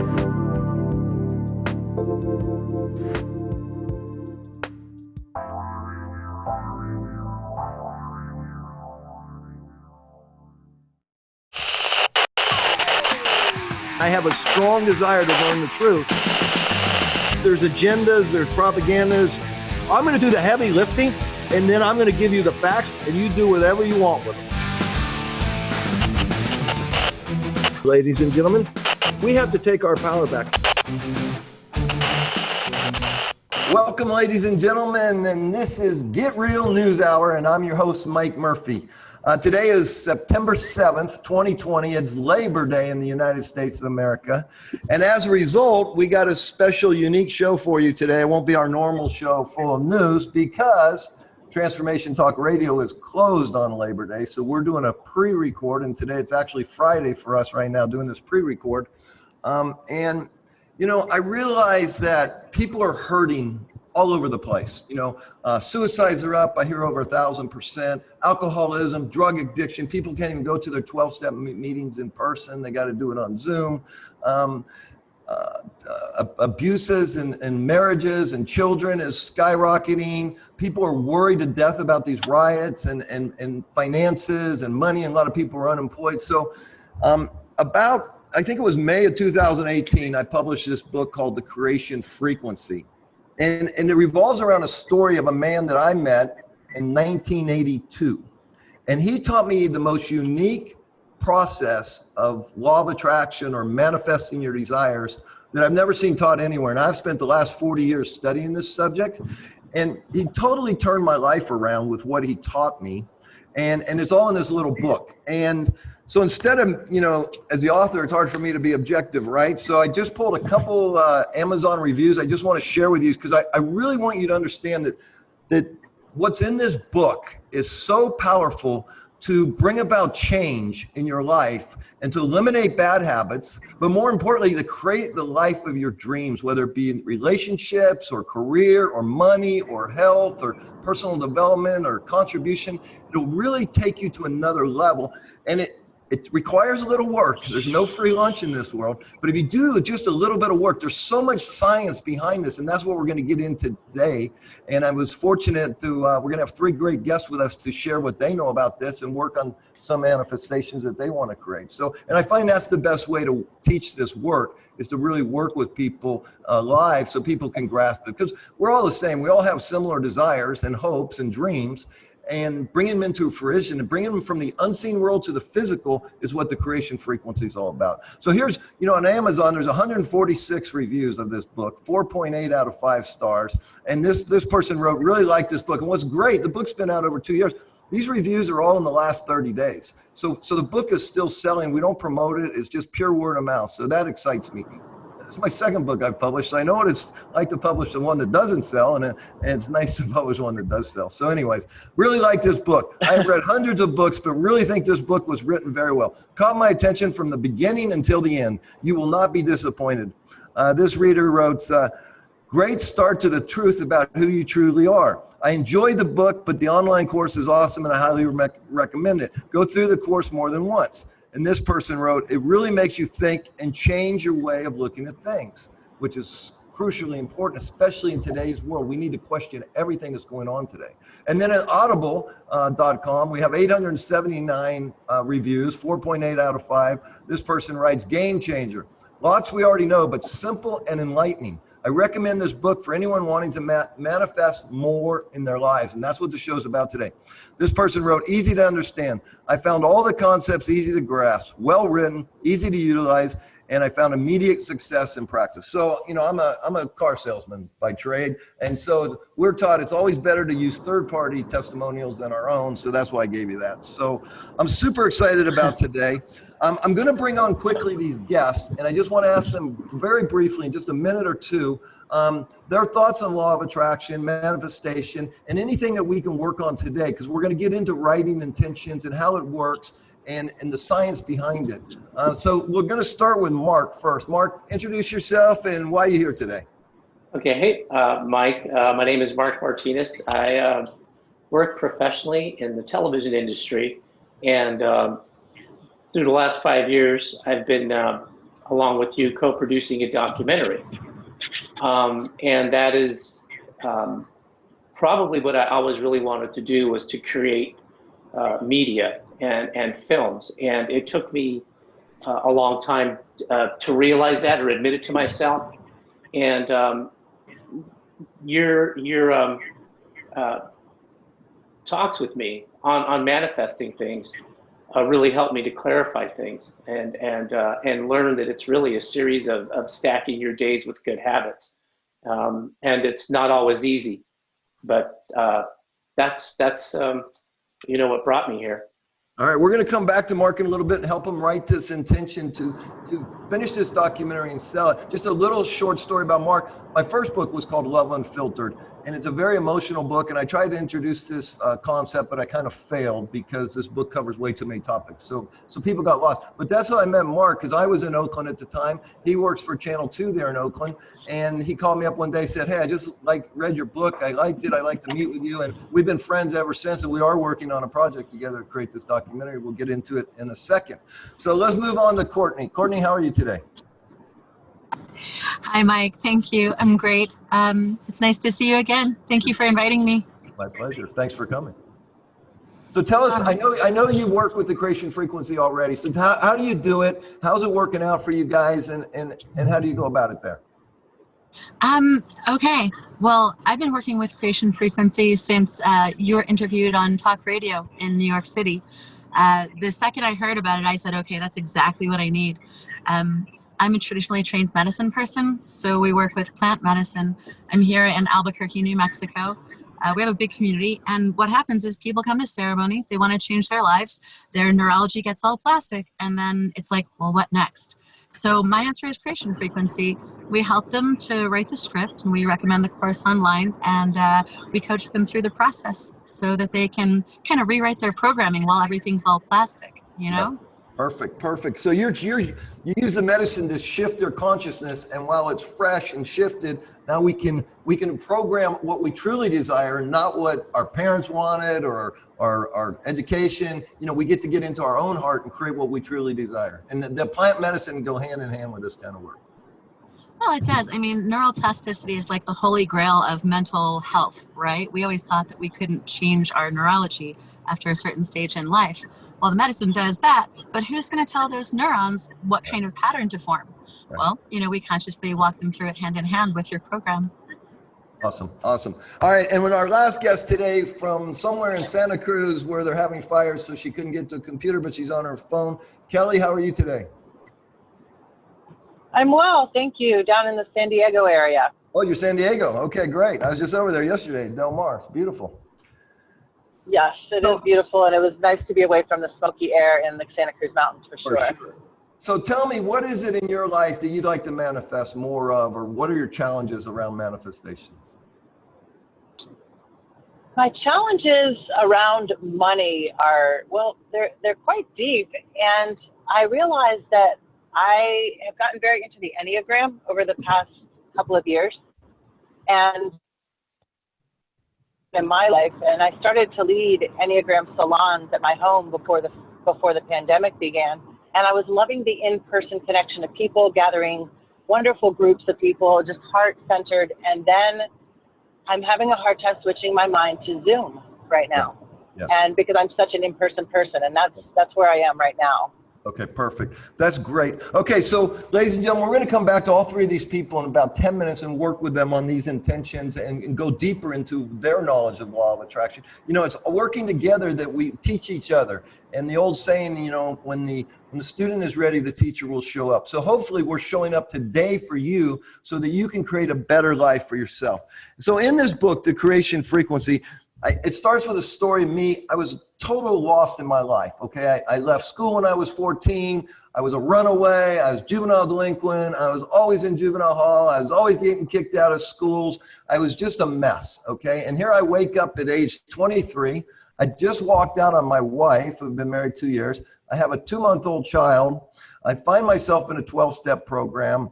I have a strong desire to learn the truth. There's agendas, there's propagandas. I'm going to do the heavy lifting, and then I'm going to give you the facts, and you do whatever you want with them. Ladies and gentlemen, we have to take our power back. Welcome, ladies and gentlemen, and this is Get Real News Hour, and I'm your host, Mike Murphy. Today is September 7th, 2020. It's Labor Day in the United States of America. And as a result, we got a special, unique show for you today. It won't be our normal show full of news because Transformation Talk Radio is closed on Labor Day. So we're doing a pre-record, and today it's actually Friday for us right now doing this pre-record. And, you know, I realize that people are hurting all over the place. You know, suicides are up. I hear over 1,000%. Alcoholism, drug addiction. People can't even go to their 12-step meetings in person. They got to do it on Zoom. Abuses in marriages and children is skyrocketing. People are worried to death about these riots and finances and money. And a lot of people are unemployed. So I think it was May of 2018, I published this book called The Creation Frequency. And it revolves around a story of a man that I met in 1982. And he taught me the most unique process of law of attraction or manifesting your desires that I've never seen taught anywhere. And I've spent the last 40 years studying this subject. And he totally turned my life around with what he taught me. And it's all in this little book. And so instead of, you know, as the author, it's hard for me to be objective, right? So I just pulled a couple Amazon reviews I just want to share with you because I really want you to understand that what's in this book is so powerful to bring about change in your life and to eliminate bad habits, but more importantly, to create the life of your dreams, whether it be in relationships or career or money or health or personal development or contribution. It'll really take you to another level. And it requires a little work. There's no free lunch in this world. But if you do just a little bit of work, there's so much science behind this. And that's what we're going to get into today. And I was fortunate to, we're going to have three great guests with us to share what they know about this and work on some manifestations that they want to create. So, and I find that's the best way to teach this work is to really work with people live so people can grasp it. Because we're all the same. We all have similar desires and hopes and dreams. And bringing them into fruition and bringing them from the unseen world to the physical is what the creation frequency is all about. So here's, you know, on Amazon, there's 146 reviews of this book, 4.8 out of 5 stars. And this person wrote, really liked this book. And what's great, the book's been out over 2 years. These reviews are all in the last 30 days. So the book is still selling. We don't promote it. It's just pure word of mouth. So that excites me. It's my second book I've published. So I know what it's like to publish the one that doesn't sell, and it's nice to publish one that does sell. So anyways, really like this book. I've read hundreds of books, but really think this book was written very well. Caught my attention from the beginning until the end. You will not be disappointed. This reader wrote, great start to the truth about who you truly are. I enjoyed the book, but the online course is awesome, and I highly recommend it. Go through the course more than once. And this person wrote, it really makes you think and change your way of looking at things, which is crucially important, especially in today's world. We need to question everything that's going on today. And then at audible.com, we have 879 reviews, 4.8 out of 5. This person writes, game changer. Lots we already know, but simple and enlightening. I recommend this book for anyone wanting to manifest more in their lives. And that's what the show's about today. This person wrote, easy to understand. I found all the concepts easy to grasp, well written, easy to utilize, and I found immediate success in practice. So, you know, I'm a car salesman by trade. And so we're taught it's always better to use third-party testimonials than our own. So that's why I gave you that. So I'm super excited about today. I'm going to bring on quickly these guests, and I just want to ask them very briefly, in just a minute or two, their thoughts on law of attraction, manifestation, and anything that we can work on today, because we're going to get into writing intentions and how it works and the science behind it. So we're going to start with Mark first. Mark, introduce yourself and why you're here today. Okay, hey, Mike. My name is Mark Martinez. I work professionally in the television industry, and through the last 5 years, I've been along with you, co-producing a documentary. And that is probably what I always really wanted to do, was to create media and films. And it took me a long time to realize that, or admit it to myself. And your talks with me on manifesting things really helped me to clarify things and learn that it's really a series of stacking your days with good habits. And it's not always easy, but that's what brought me here. All right, we're going to come back to Mark in a little bit and help him write this intention to finish this documentary and sell it. Just a little short story about Mark. My first book was called Love Unfiltered, and it's a very emotional book. And I tried to introduce this concept, but I kind of failed because this book covers way too many topics. So people got lost. But that's how I met Mark, because I was in Oakland at the time. He works for Channel 2 there in Oakland, and he called me up one day, said, "Hey, I just read your book. I liked it. I'd like to meet with you." And we've been friends ever since, and we are working on a project together to create this documentary. We'll get into it in a second. So let's move on to Courtney. Courtney, how are you today? Hi, Mike. Thank you. I'm great. It's nice to see you again. Thank you for inviting me. My pleasure. Thanks for coming. So tell us, I know you work with the Creation Frequency already. So how do you do it? How's it working out for you guys? And how do you go about it there? Okay. Well, I've been working with Creation Frequency since you were interviewed on talk radio in New York City. The second I heard about it, I said, okay, that's exactly what I need. I'm a traditionally trained medicine person, so we work with plant medicine. I'm here in Albuquerque, New Mexico. We have a big community, and what happens is people come to ceremony, they want to change their lives, their neurology gets all plastic, and then it's like, well, what next? So my answer is Creation Frequency. We help them to write the script, and we recommend the course online, and we coach them through the process so that they can kind of rewrite their programming while everything's all plastic, you know? Yeah. Perfect. So you use the medicine to shift their consciousness, and while it's fresh and shifted, now we can program what we truly desire, not what our parents wanted or our education. We get to get into our own heart and create what we truly desire. And the plant medicine go hand in hand with this kind of work. Well, it does. I mean, neuroplasticity is like the holy grail of mental health, right? We always thought that we couldn't change our neurology after a certain stage in life. Well, the medicine does that, but who's going to tell those neurons what kind of pattern to form? Right. Well, we consciously walk them through it hand in hand with your program. Awesome. All right, and with our last guest today from somewhere in Santa Cruz where they're having fires, so she couldn't get to a computer, but she's on her phone. Kelly, how are you today? I'm well, thank you, down in the San Diego area. Oh, you're San Diego. Okay, great. I was just over there yesterday, Del Mar. It's beautiful. Yes, it is beautiful, and it was nice to be away from the smoky air in the Santa Cruz Mountains for sure. So tell me, what is it in your life that you'd like to manifest more of, or what are your challenges around manifestation? My challenges around money are, well, they're quite deep, and I realized that I have gotten very into the Enneagram over the past couple of years, and in my life, and I started to lead Enneagram salons at my home before the pandemic began, and I was loving the in-person connection of people, gathering wonderful groups of people, just heart-centered, and then I'm having a hard time switching my mind to Zoom right now, and because I'm such an in-person person, and that's where I am right now. Okay, perfect. That's great. Okay, so ladies and gentlemen, we're going to come back to all three of these people in about 10 minutes and work with them on these intentions and go deeper into their knowledge of law of attraction. It's working together that we teach each other. And the old saying, when the student is ready, the teacher will show up. So hopefully we're showing up today for you so that you can create a better life for yourself. So in this book, The Creation Frequency, it starts with a story of me. I was totally lost in my life, okay? I left school when I was 14. I was a runaway. I was juvenile delinquent. I was always in juvenile hall. I was always getting kicked out of schools. I was just a mess, okay? And here I wake up at age 23. I just walked out on my wife. I've been married 2 years. I have a 2-month-old child. I find myself in a 12-step program.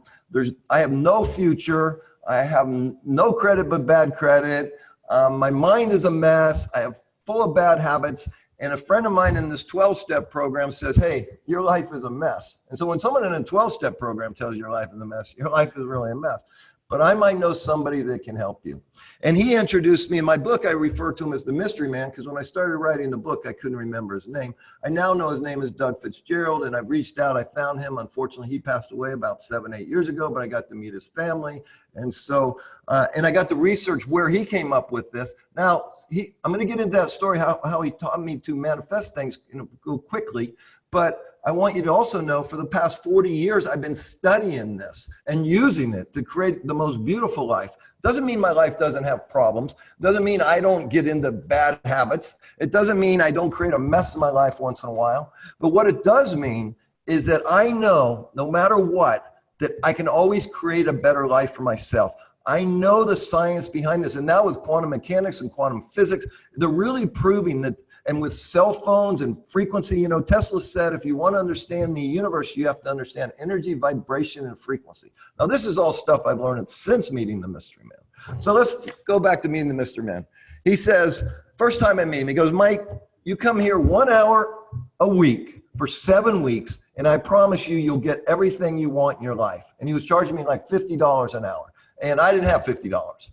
I have no future. I have no credit but bad credit. My mind is a mess. I have full of bad habits. And a friend of mine in this 12-step program says, hey, your life is a mess. And so when someone in a 12-step program tells you your life is a mess, your life is really a mess. But I might know somebody that can help you. And he introduced me. In my book, I refer to him as the mystery man, because when I started writing the book, I couldn't remember his name. I now know his name is Doug Fitzgerald, and I've reached out. I found him. Unfortunately, he passed away about 7-8 years ago, but I got to meet his family. And so, and I got to research where he came up with this. Now, I'm going to get into that story, how he taught me to manifest things, go quickly. But I want you to also know for the past 40 years, I've been studying this and using it to create the most beautiful life. Doesn't mean my life doesn't have problems. Doesn't mean I don't get into bad habits. It doesn't mean I don't create a mess in my life once in a while. But what it does mean is that I know, no matter what, that I can always create a better life for myself. I know the science behind this. And now with quantum mechanics and quantum physics, they're really proving that. And with cell phones and frequency, Tesla said, if you want to understand the universe, you have to understand energy, vibration, and frequency. Now, this is all stuff I've learned since meeting the Mystery Man. So let's go back to meeting the Mystery Man. He says, first time I meet him, he goes, Mike, you come here 1 hour a week for 7 weeks, and I promise you, you'll get everything you want in your life. And he was charging me like $50 an hour. And I didn't have $50.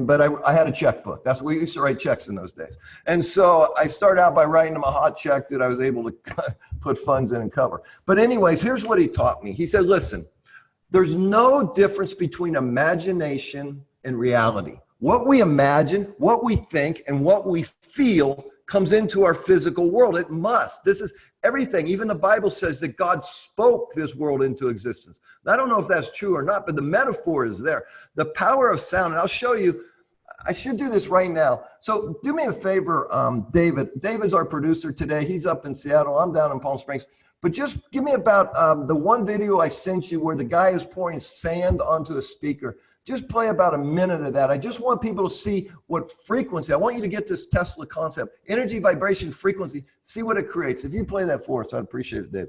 But I had a checkbook. That's we used to write checks in those days. And so I started out by writing him a hot check that I was able to put funds in and cover. But anyways, here's what he taught me. He said, listen, there's no difference between imagination and reality. What we imagine, what we think, and what we feel comes into our physical world. It must. This is everything. Even the Bible says that God spoke this world into existence. Now, I don't know if that's true or not, but the metaphor is there. The power of sound. And I'll show you. I should do this right now. So do me a favor, David. David's our producer today. He's up in Seattle. I'm down in Palm Springs. But just give me about the one video I sent you where the guy is pouring sand onto a speaker. Just play about a minute of that. I just want people to see what frequency. I want you to get this Tesla concept. Energy, vibration, frequency. See what it creates. If you play that for us, I'd appreciate it, Dave.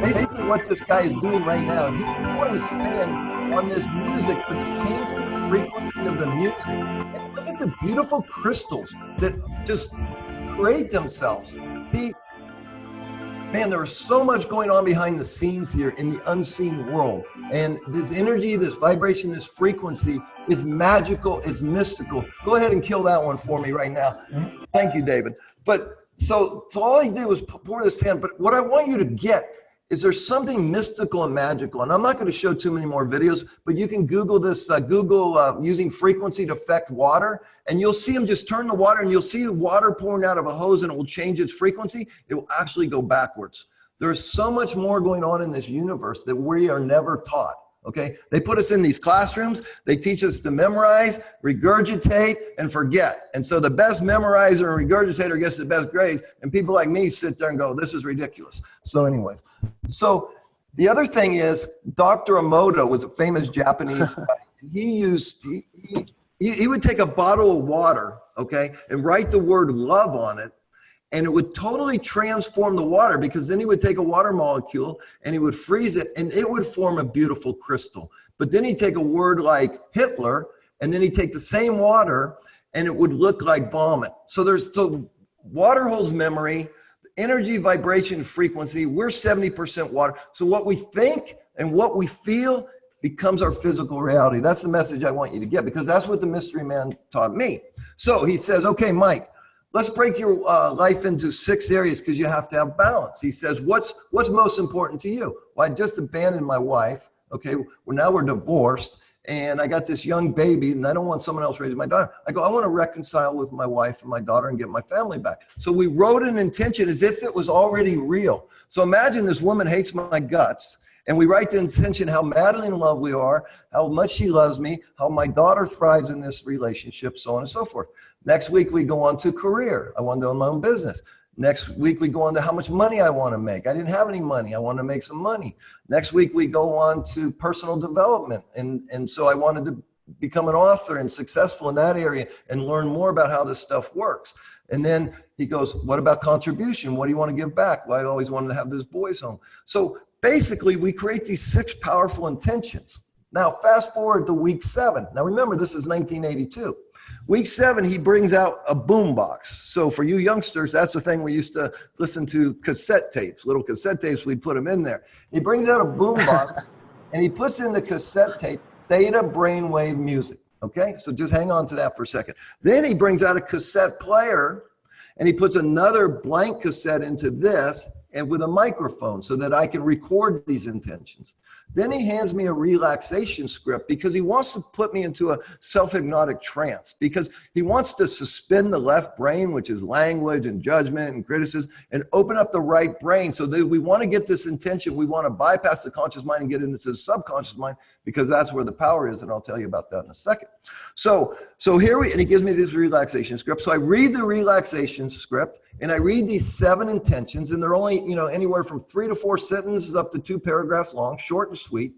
Basically what this guy is doing right now, he's pouring sand on this music, but it's changing the frequency of the music. And look at the beautiful crystals that just create themselves. See, man, there is so much going on behind the scenes here in the unseen world. And this energy, this vibration, this frequency is magical, it's mystical. Go ahead and kill that one for me right now. Thank you, David. But so all he did was pour the sand. But what I want you to get is there's something mystical and magical. And I'm not going to show too many more videos, but you can Google this, using frequency to affect water, and you'll see him just turn the water, and you'll see water pouring out of a hose, and it will change its frequency. It will actually go backwards. There's so much more going on in this universe that we are never taught. Okay, they put us in these classrooms. They teach us to memorize, regurgitate, and forget. And so the best memorizer and regurgitator gets the best grades. And people like me sit there and go, this is ridiculous. So anyways, so the other thing is Dr. Emoto was a famous Japanese guy. He would take a bottle of water, okay, and write the word love on it. And it would totally transform the water, because then he would take a water molecule and he would freeze it and it would form a beautiful crystal. But then he'd take a word like Hitler and then he'd take the same water and it would look like vomit. So water holds memory, energy, vibration, frequency. We're 70% water. So what we think and what we feel becomes our physical reality. That's the message I want you to get, because that's what the Mystery Man taught me. So he says, okay, Mike, let's break your life into 6 areas, because you have to have balance. He says, what's most important to you? Well, I just abandoned my wife. Okay, well, now we're divorced, and I got this young baby, and I don't want someone else raising my daughter. I go, I want to reconcile with my wife and my daughter and get my family back. So we wrote an intention as if it was already real. So imagine this woman hates my guts, and we write the intention, how madly in love we are, how much she loves me, how my daughter thrives in this relationship, so on and so forth. Next week, we go on to career. I want to own my own business. Next week, we go on to how much money I want to make. I didn't have any money. I want to make some money. Next week, we go on to personal development. And so I wanted to become an author and successful in that area and learn more about how this stuff works. And then he goes, what about contribution? What do you want to give back? Well, I always wanted to have this boys home. So basically we create these 6 powerful intentions. Now, fast forward to week 7. Now, remember, this is 1982. Week 7, he brings out a boom box. So for you youngsters, that's the thing we used to listen to cassette tapes, little cassette tapes, we'd put them in there. He brings out a boom box and he puts in the cassette tape, theta brainwave music. Okay, so just hang on to that for a second. Then he brings out a cassette player and he puts another blank cassette into this and with a microphone so that I can record these intentions. Then he hands me a relaxation script because he wants to put me into a self-hypnotic trance, because he wants to suspend the left brain, which is language and judgment and criticism, and open up the right brain so that we want to get this intention. We want to bypass the conscious mind and get into the subconscious mind, because that's where the power is. And I'll tell you about that in a second. So and he gives me this relaxation script. So I read the relaxation script and I read these 7 intentions, and they're only, anywhere from 3 to 4 sentences up to 2 paragraphs long, short and sweet.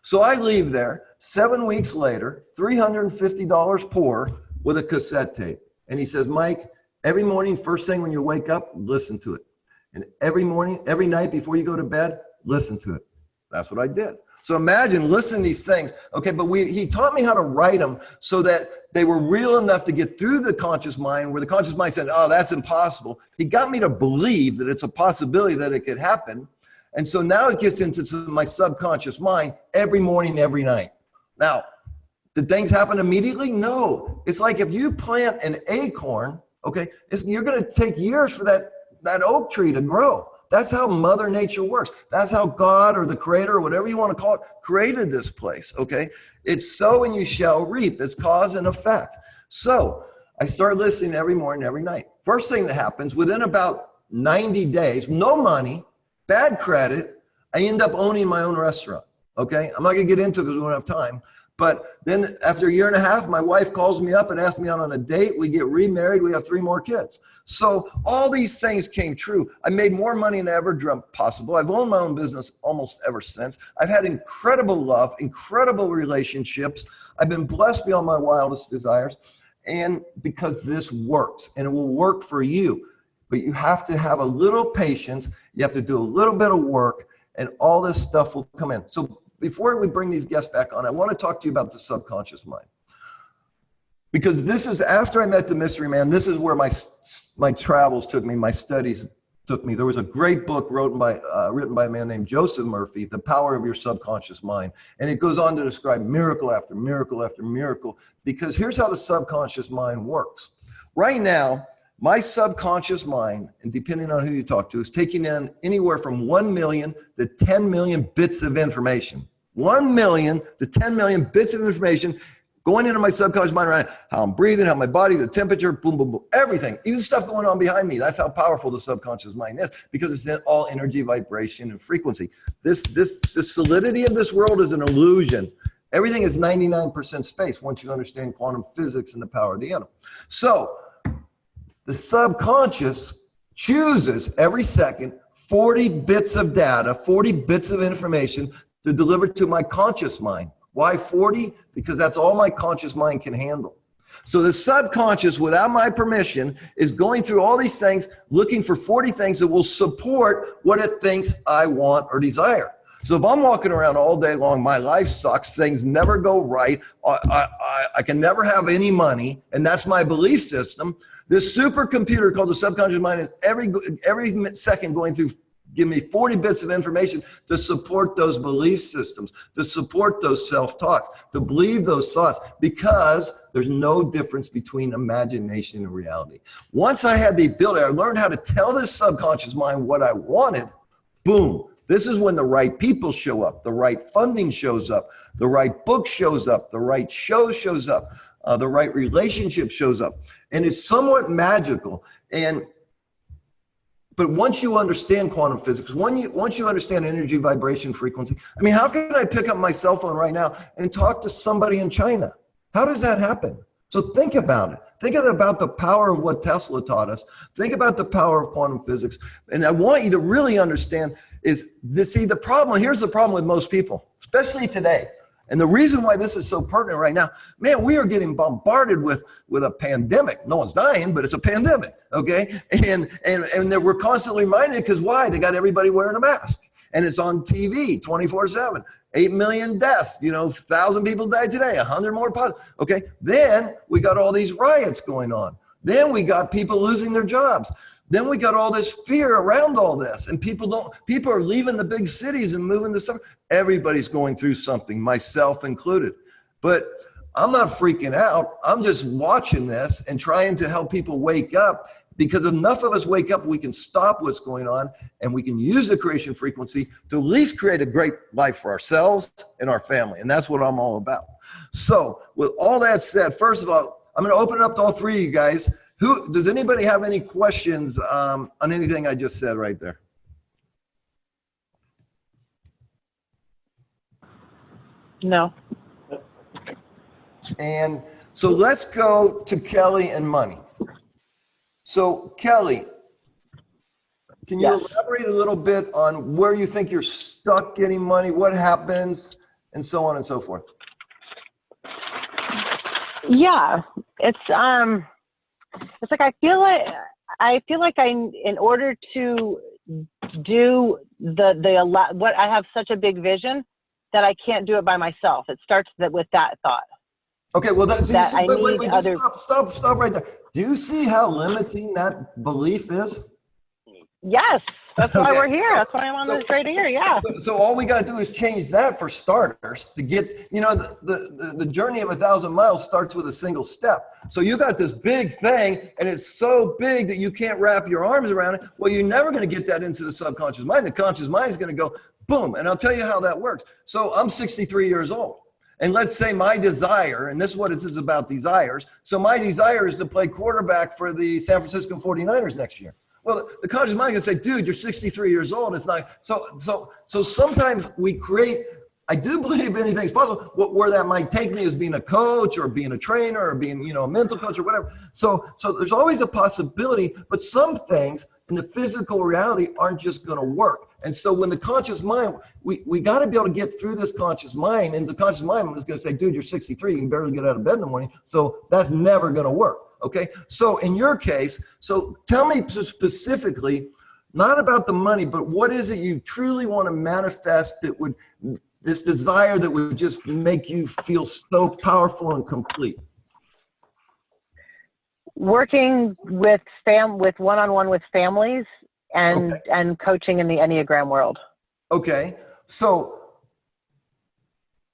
So I leave there 7 weeks later, $350 poor, with a cassette tape. And he says, Mike, every morning, first thing when you wake up, listen to it. And every morning, every night before you go to bed, listen to it. That's what I did. So imagine listening to these things. Okay, but he taught me how to write them so that they were real enough to get through the conscious mind, where the conscious mind said, oh, that's impossible. He got me to believe that it's a possibility that it could happen. And so now it gets into my subconscious mind every morning, every night. Now, did things happen immediately? No. It's like if you plant an acorn, okay, you're going to take years for that oak tree to grow. That's how Mother Nature works. That's how God or the Creator or whatever you want to call it created this place, okay? It's sow and you shall reap. It's cause and effect. So I start listening every morning, every night. First thing that happens, within about 90 days, no money, bad credit, I end up owning my own restaurant, okay? I'm not going to get into it because we don't have time. But then after a year and a half, my wife calls me up and asks me out on a date. We get remarried. We have 3 more kids. So all these things came true. I made more money than I ever dreamt possible. I've owned my own business almost ever since. I've had incredible love, incredible relationships. I've been blessed beyond my wildest desires. And because this works, and it will work for you. But you have to have a little patience. You have to do a little bit of work, and all this stuff will come in. So before we bring these guests back on, I want to talk to you about the subconscious mind. Because this is, after I met the mystery man, this is where my travels took me, my studies took me. There was a great book written by a man named Joseph Murphy, The Power of Your Subconscious Mind. And it goes on to describe miracle after miracle after miracle, because here's how the subconscious mind works. Right now, my subconscious mind, and depending on who you talk to, is taking in anywhere from 1 million to 10 million bits of information. 1 million to 10 million bits of information going into my subconscious mind right now. How I'm breathing, how my body, the temperature, boom, boom, boom, everything. Even stuff going on behind me. That's how powerful the subconscious mind is, because it's all energy, vibration, and frequency. The solidity of this world is an illusion. Everything is 99% space once you understand quantum physics and the power of the atom. So the subconscious chooses every second 40 bits of data, 40 bits of information to deliver to my conscious mind. Why 40? Because that's all my conscious mind can handle. So the subconscious, without my permission, is going through all these things, looking for 40 things that will support what it thinks I want or desire. So if I'm walking around all day long, my life sucks, things never go right, I can never have any money, and that's my belief system. This supercomputer called the subconscious mind is every second going through, give me 40 bits of information to support those belief systems, to support those self-talks, to believe those thoughts, because there's no difference between imagination and reality. Once I had the ability, I learned how to tell this subconscious mind what I wanted, boom. This is when the right people show up, the right funding shows up, the right book shows up, the right show shows up, the right relationship shows up. And it's somewhat magical. But once you understand quantum physics, once you understand energy, vibration, frequency, I mean, how can I pick up my cell phone right now and talk to somebody in China? How does that happen? So think about it. Think about the power of what Tesla taught us. Think about the power of quantum physics. And I want you to really understand is this, here's the problem with most people, especially today. And the reason why this is so pertinent right now, man, we are getting bombarded with a pandemic. No one's dying, but it's a pandemic, okay? And we're constantly reminded, because why? They got everybody wearing a mask. And it's on TV 24/7. 8 million deaths, 1,000 people died today, 100 more positive. Okay, then we got all these riots going on. Then we got people losing their jobs. Then we got all this fear around all this, and people are leaving the big cities and moving to some. Everybody's going through something, myself included. But I'm not freaking out. I'm just watching this and trying to help people wake up, because enough of us wake up, we can stop what's going on, and we can use the creation frequency to at least create a great life for ourselves and our family. And that's what I'm all about. So with all that said, first of all, I'm going to open it up to all three of you guys. Does anybody have any questions on anything I just said right there? No. And so let's go to Kelly and money. So Kelly, can you elaborate a little bit on where you think you're stuck getting money, what happens, and so on and so forth? Yeah, it's like I feel like in order to do what I have such a big vision that I can't do it by myself. It starts with that thought. Okay, well, wait, other. Stop right there. Do you see how limiting that belief is? Yes, that's why Okay. we're here. That's why I'm on this right here. Yeah. So all we got to do is change that for starters to get, the journey of 1,000 miles starts with a single step. So you got this big thing, and it's so big that you can't wrap your arms around it. Well, you're never going to get that into the subconscious mind. The conscious mind is going to go boom. And I'll tell you how that works. So I'm 63 years old. And let's say my desire, and this is what it is about desires. So my desire is to play quarterback for the San Francisco 49ers next year. Well, the conscious mind can say, dude, you're 63 years old. It's not, so sometimes we create, I do believe anything's possible. Where that might take me is being a coach or being a trainer or being, a mental coach or whatever. So there's always a possibility, but some things in the physical reality aren't just going to work. And so when the conscious mind, we got to be able to get through this conscious mind, and the conscious mind is going to say, dude, you're 63, you can barely get out of bed in the morning. So that's never going to work. Okay. So in your case, so tell me specifically, not about the money, but what is it you truly want to manifest that would, this desire that would just make you feel so powerful and complete? Working with one-on-one with families and coaching in the Enneagram world. Okay. So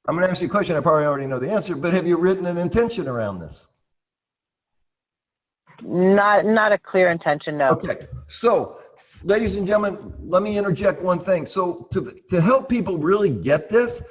I'm going to ask you a question. I probably already know the answer, but have you written an intention around this? Not a clear intention, no. Okay. So ladies and gentlemen, let me interject one thing. So to help people really get this,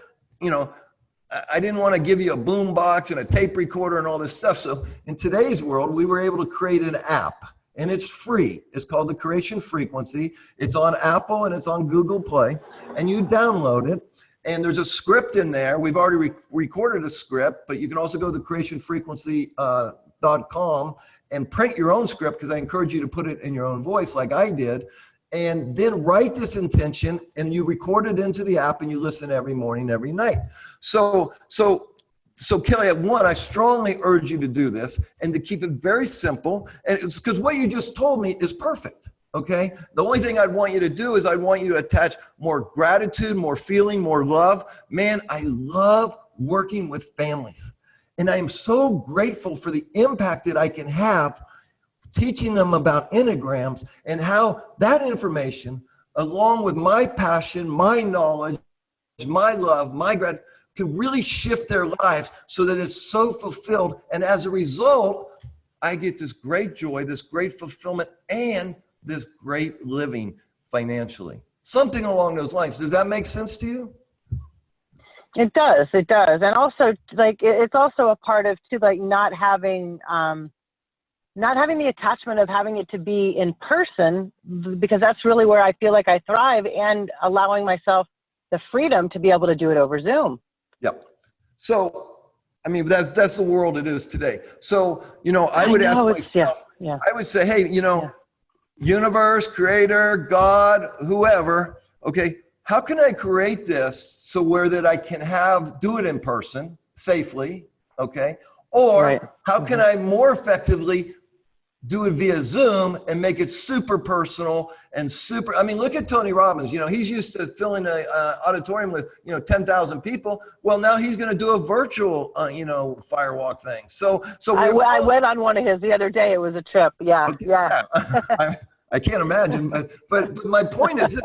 I didn't want to give you a boom box and a tape recorder and all this stuff. So in today's world, we were able to create an app, and it's free. It's called the Creation Frequency. It's on Apple and it's on Google Play, and you download it. And there's a script in there. We've already recorded a script, but you can also go to creationfrequency.com and print your own script, because I encourage you to put it in your own voice like I did. And then write this intention, and you record it into the app, and you listen every morning, every night. So Kelly, one, I strongly urge you to do this and to keep it very simple. And it's because what you just told me is perfect. Okay. The only thing I'd want you to do is I want you to attach more gratitude, more feeling, more love. Man, I love working with families, and I am so grateful for the impact that I can have teaching them about Enneagrams, and how that information, along with my passion, my knowledge, my love, my gratitude, can really shift their lives so that it's so fulfilled. And as a result, I get this great joy, this great fulfillment, and this great living financially. Something along those lines. Does that make sense to you? It does. And also, it's also a part of too, not having the attachment of having it to be in person, because that's really where I feel like I thrive, and allowing myself the freedom to be able to do it over Zoom. Yep. So, I mean, that's the world it is today. So, I would ask myself, I would say, hey, universe, creator, God, whoever, okay, how can I create this so where that I can do it in person safely, okay? Or Right. how can I more effectively do it via Zoom and make it super personal and super, I mean, look at Tony Robbins, he's used to filling a auditorium with, 10,000 people. Well, now he's going to do a virtual, firewalk thing. So I went on one of his the other day. It was a trip. Yeah. okay, Yeah. I can't imagine, but my point is this,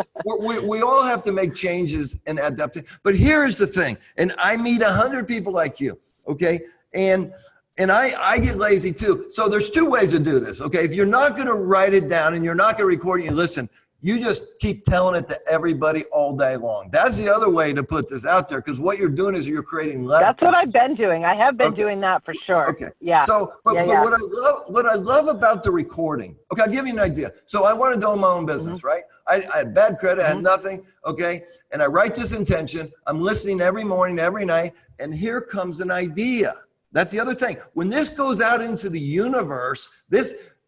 we all have to make changes and adapt. But here's the thing, and I meet 100 people like you, okay? And I get lazy too. So there's two ways to do this, okay? If you're not gonna write it down and you're not gonna record it, listen, you just keep telling it to everybody all day long. That's the other way to put this out there, because what you're doing is you're creating less. That's what I've been doing. I have been doing that for sure. Okay. Yeah. So, but what I love about the recording, okay, I'll give you an idea. So I wanted to own my own business, right? I had bad credit, I had nothing, okay? And I write this intention. I'm listening every morning, every night, and here comes an idea. That's the other thing. When this goes out into the universe,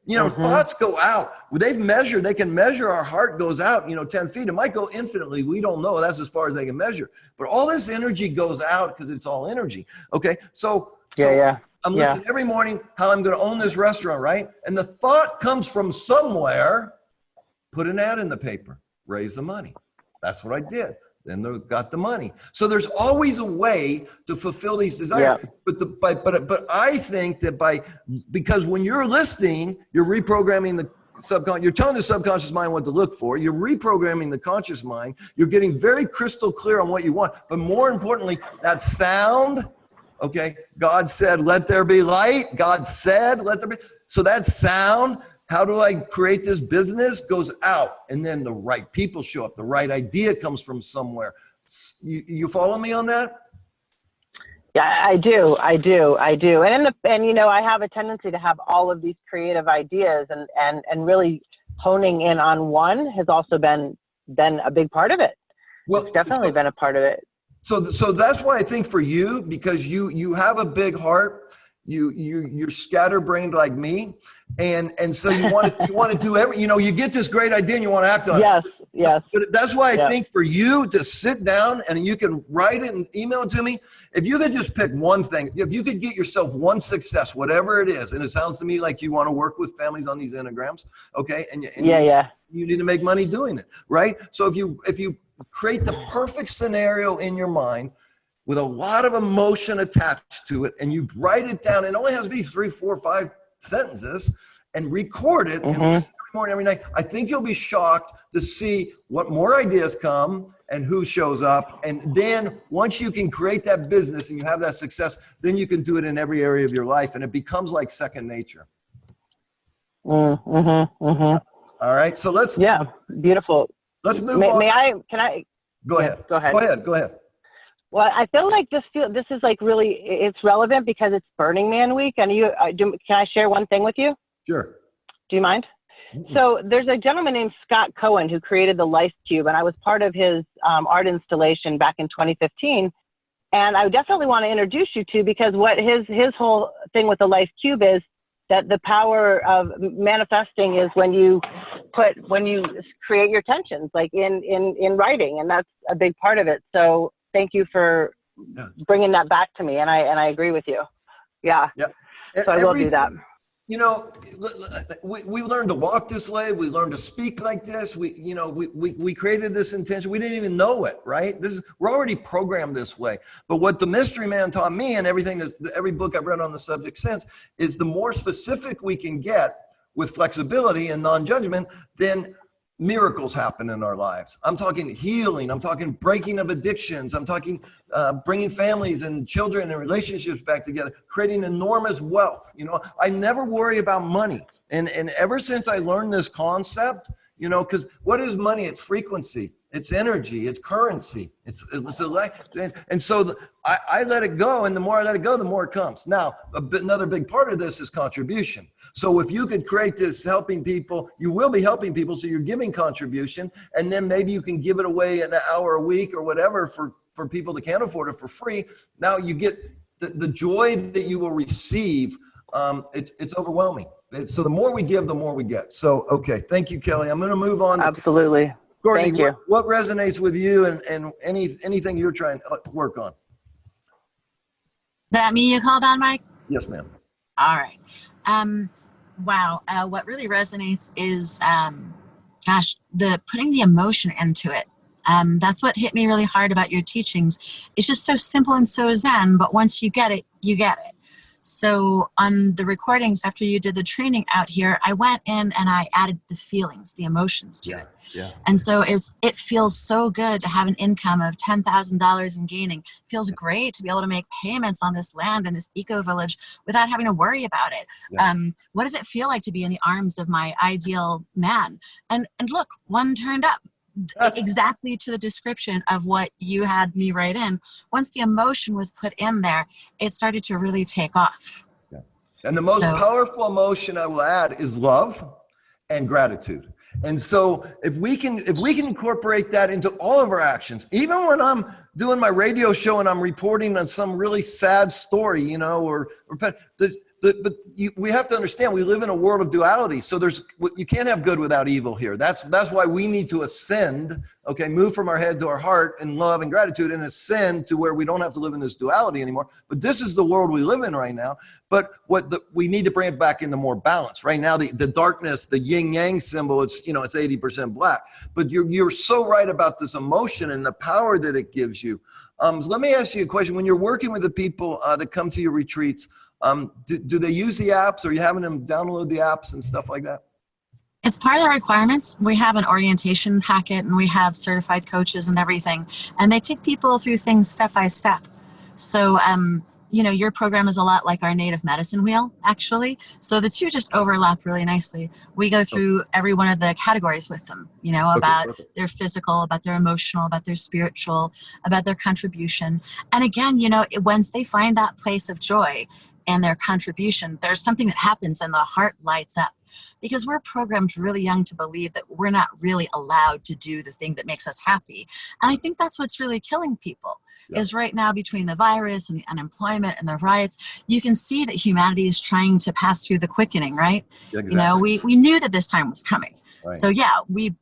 thoughts go out. They can measure our heart goes out, 10 feet. It might go infinitely. We don't know. That's as far as they can measure. But all this energy goes out because it's all energy. Okay. So I'm listening every morning how I'm going to own this restaurant, right? And the thought comes from somewhere. Put an ad in the paper, raise the money. That's what I did. Then they got the money. So there's always a way to fulfill these desires. Yeah. But I think that because when you're listening, you're reprogramming the subconscious. You're telling the subconscious mind what to look for. You're reprogramming the conscious mind. You're getting very crystal clear on what you want. But more importantly, that sound. Okay, God said, "Let there be light." God said, "Let there be." So that sound. How do I create this business? Goes out, and then the right people show up. The right idea comes from somewhere. You follow me on that? Yeah, I do. And I have a tendency to have all of these creative ideas, and really honing in on one has also been a big part of it. Well, it's definitely been a part of it. So that's why I think for you, because you have a big heart. You're scatterbrained like me, and so you want to do you get this great idea and you want to act on it. Yes. But that's why I think for you to sit down and you can write it and email it to me. If you could just pick one thing, if you could get yourself one success, whatever it is, and it sounds to me like you want to work with families on these enneagrams, okay? And you need to make money doing it, right? So if you create the perfect scenario in your mind, with a lot of emotion attached to it, and you write it down. It only has to be 3, 4, 5 sentences, and record it and listen every morning, every night. I think you'll be shocked to see what more ideas come and who shows up. And then once you can create that business and you have that success, then you can do it in every area of your life, and it becomes like second nature. All right, so beautiful. Let's move on. Can I? Go ahead. Go ahead. Well, I feel like this is like really, it's relevant because it's Burning Man week. And can I share one thing with you? Sure. Do you mind? So there's a gentleman named Scott Cohen who created the Life Cube, and I was part of his art installation back in 2015. And I definitely want to introduce you to, because what his whole thing with the Life Cube is that the power of manifesting is when you create your tensions, like in writing, and that's a big part of it. So thank you for bringing that back to me, and I agree with you. Yeah. So I will do that. We learned to walk this way. We learned to speak like this. We created this intention. We didn't even know it, right? We're already programmed this way. But what the Mystery Man taught me, and every book I've read on the subject since, is the more specific we can get with flexibility and non-judgment, then miracles happen in our lives. I'm talking healing. I'm talking breaking of addictions. I'm talking bringing families and children and relationships back together, creating enormous wealth. I never worry about money. And ever since I learned this concept, because what is money? It's frequency. It's energy. It's currency. And so I let it go. And the more I let it go, the more it comes. Now, another big part of this is contribution. So if you could create this helping people, you will be helping people. So you're giving contribution. And then maybe you can give it away an hour a week or whatever for people that can't afford it for free. Now you get the joy that you will receive. It's overwhelming. So the more we give, the more we get. So, okay. Thank you, Kelly. I'm going to move on. Absolutely. Courtney, Thank you. what resonates with you and anything you're trying to work on? Is that me you called on, Mike? Yes, ma'am. All right. Wow. What really resonates is, gosh, the putting the emotion into it. That's what hit me really hard about your teachings. It's just so simple and so zen, but once you get it, you get it. So on the recordings after you did the training out here, I went in and I added the feelings, the emotions to it. Yeah. And so it feels so good to have an income of $10,000 and gaining. It feels great to be able to make payments on this land in this eco village without having to worry about it. Yeah. What does it feel like to be in the arms of my ideal man? And look, one turned up exactly to the description of what you had me write in. Once the emotion was put in there, it started to really take off. Yeah. And the most powerful emotion I will add is love and gratitude. And so if we can incorporate that into all of our actions, even when I'm doing my radio show and I'm reporting on some really sad story, you know, we have to understand we live in a world of duality. So you can't have good without evil here. That's why we need to ascend, okay, move from our head to our heart in love and gratitude and ascend to where we don't have to live in this duality anymore. But this is the world we live in right now. But we need to bring it back into more balance. Right now, the darkness, the yin yang symbol, it's 80% black. But you're so right about this emotion and the power that it gives you. So let me ask you a question. When you're working with the people that come to your retreats, do they use the apps? Or are you having them download the apps and stuff like that? It's part of the requirements. We have an orientation packet and we have certified coaches and everything. And they take people through things step by step. So, your program is a lot like our native medicine wheel, actually. So the two just overlap really nicely. We go through every one of the categories with them, about their physical, about their emotional, about their spiritual, about their contribution. And again, once they find that place of joy and their contribution, there's something that happens and the heart lights up. Because we're programmed really young to believe that we're not really allowed to do the thing that makes us happy. And I think that's what's really killing people, is right now between the virus and the unemployment and the riots, you can see that humanity is trying to pass through the quickening, right? Yeah, exactly. We knew that this time was coming. Right. So yeah, we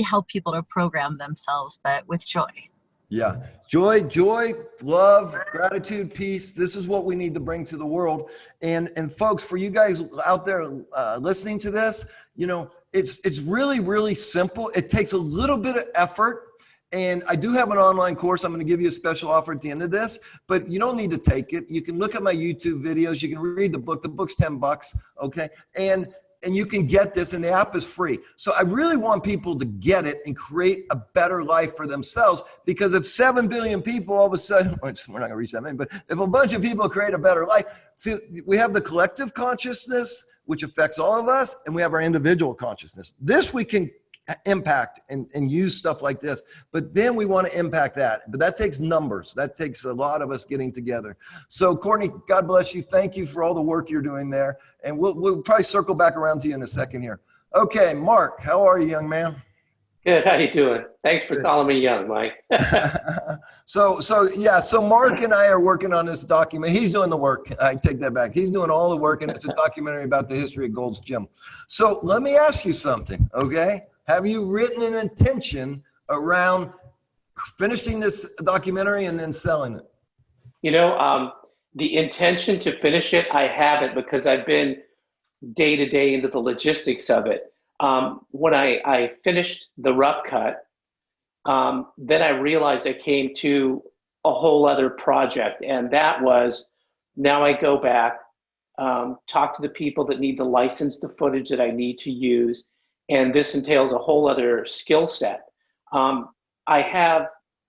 help people to program themselves, but with joy. Yeah. Joy, love, gratitude, peace. This is what we need to bring to the world. And folks, for you guys out there listening to this, it's really, really simple. It takes a little bit of effort. And I do have an online course. I'm going to give you a special offer at the end of this, but you don't need to take it. You can look at my YouTube videos. You can read the book. The book's $10. Okay. And you can get this, and the app is free. So I really want people to get it and create a better life for themselves, because if 7 billion people all of a sudden, we're not going to reach that many, but if a bunch of people create a better life, see, we have the collective consciousness, which affects all of us, and we have our individual consciousness. This we can impact and use stuff like this, but then we want to impact that. But that takes numbers. That takes a lot of us getting together. So Courtney, God bless you. Thank you for all the work you're doing there. And we'll probably circle back around to you in a second here. Okay, Mark, how are you, young man? Good. How you doing? Thanks for calling me young, Mike. So Mark and I are working on this document. He's doing the work. I take that back. He's doing all the work, and it's a documentary about the history of Gold's Gym. So let me ask you something, okay? Have you written an intention around finishing this documentary and then selling it? The intention to finish it, I haven't, because I've been day to day into the logistics of it. When I finished the rough cut, then I realized I came to a whole other project, and that was, now I go back, talk to the people that need to license the footage that I need to use, and this entails a whole other skill set. I have,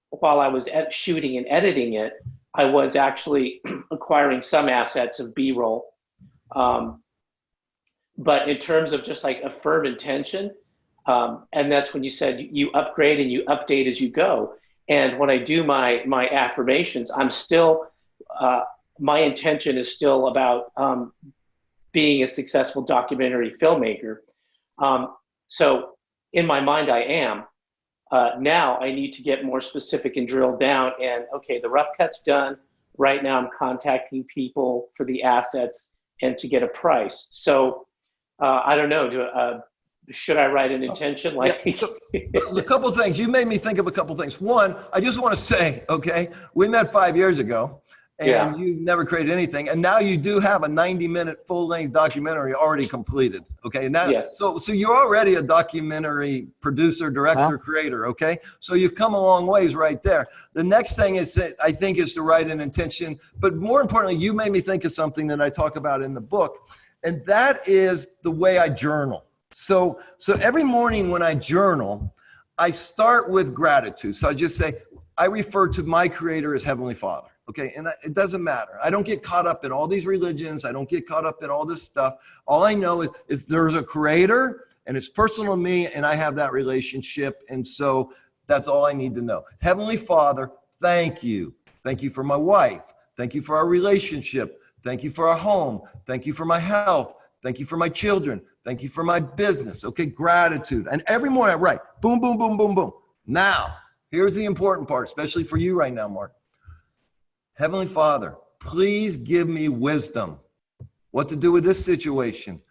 while I was shooting and editing it, I was actually acquiring some assets of B-roll. But in terms of just like a firm intention, and that's when you said you upgrade and you update as you go. And when I do my affirmations, I'm still, my intention is still about being a successful documentary filmmaker. So in my mind, I am. Now I need to get more specific and drill down, and okay, the rough cut's done. Right now I'm contacting people for the assets and to get a price. So I don't know, should I write an intention? Like, Yeah, so, a couple of things. You made me think of a couple of things. One, I just want to say, okay, we met 5 years ago, and Yeah. you never created anything, and now you do have a 90-minute full-length documentary already completed. Okay, now Yes. so you're already a documentary producer, director, creator. Okay, so you've come a long ways right there. The next thing is I think is to write an intention, but more importantly, you made me think of something that I talk about in the book, and that is the way I journal. So every morning when I journal, I start with gratitude. So I just say, I refer to my creator as Heavenly Father. Okay, and it doesn't matter. I don't get caught up in all these religions. I don't get caught up in all this stuff. All I know is there's a creator, and it's personal to me, and I have that relationship. And so that's all I need to know. Heavenly Father, thank you. Thank you for my wife. Thank you for our relationship. Thank you for our home. Thank you for my health. Thank you for my children. Thank you for my business. Okay, gratitude. And every morning I write, boom, boom, boom, boom, boom. Now, here's the important part, especially for you right now, Mark. Heavenly Father, please give me wisdom. What to do with this situation.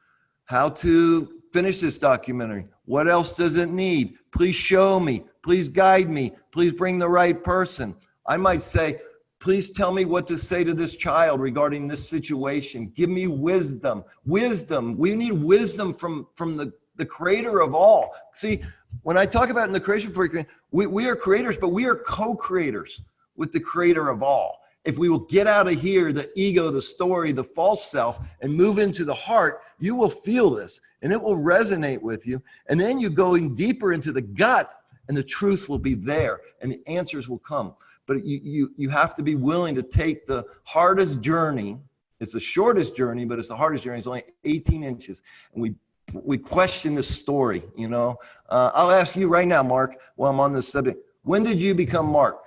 How to finish this documentary. What else does it need? Please show me. Please guide me. Please bring the right person. I might say, please tell me what to say to this child regarding this situation. Give me wisdom. Wisdom. We need wisdom from the creator of all. See, when I talk about in the creation frequency, we are creators, but we are co-creators with the creator of all. If we will get out of here, the ego, the story, the false self, and move into the heart, you will feel this and it will resonate with you. And then you going deeper into the gut and the truth will be there and the answers will come. But you have to be willing to take the hardest journey. It's the shortest journey, but it's the hardest journey. It's only 18 inches. And we question this story, you know. I'll ask you right now, Mark, while I'm on this subject. When did you become Mark?